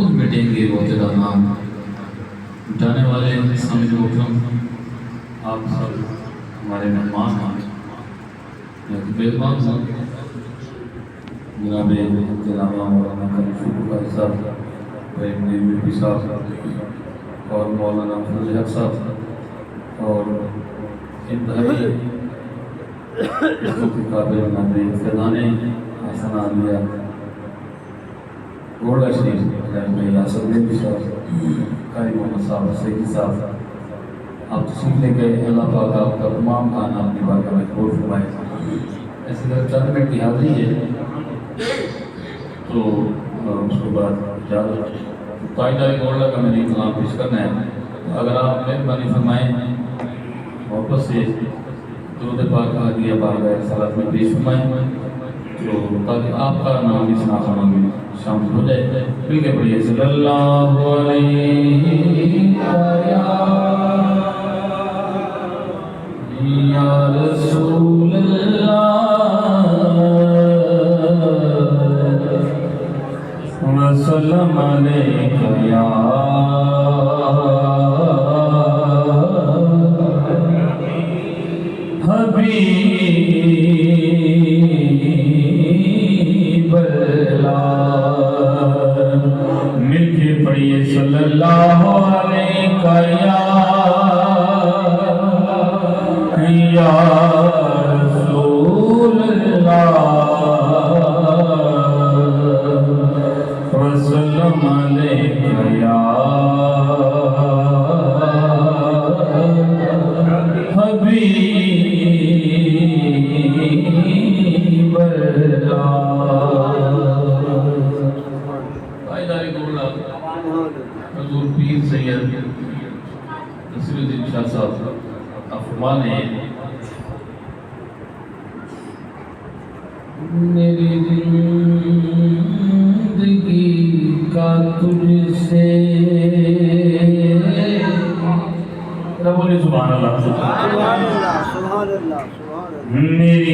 خود مٹیں گے وہ تیرا نام۔ جانے والے سامنے محترم، آپ سب ہمارے مہمان ہیں، میزبان ہیں، جناب مولانا خلیفہ بھائی صاحب، نیوی صاحب اور مولانا فضل حق صاحب اور انتہائی کے قابل جناب فیضان حسن عالیہ گوڑا شریف، جناب یاسر نیوی صاحب، قاری محمد صاحب، سیدی صاحب، آپ تشریف لے گئے، اللہ پاک آپ کا تمام کھانا اپنی بارگاہ میں قبول فرمائے۔ ایسے اگر چند منٹ کی حاضری ہے تو اس کے بعد اجازت قائدہ گولڈا کا میں نے کلام پیش کرنا ہے۔ اگر آپ مہربانی فرمائیں محبت سے درود پاک کا ہدیہ بارگاہ صلوات میں پیش فرمائیں تو تاکہ آپ کا نام اس ناخواہ میں شامل ہو جائے۔ مل کے پڑھیے صلی اللہ علیہ یا رسول اللہ وسلم علیک یا حبیب اللہ۔ مل کے پڑھیے صلی اللہ علیہ یا رسول اللہ وسلم علیک یا حبیب اللہ۔ قائدہ گولڈا حضور پیر سید نصیر الدین شاہ صاحب افرمان ہے، میری زندگی کا تجھ سے بولی سبحان اللہ، سبحان اللہ، سبحان اللہ، سبحان اللہ۔ میری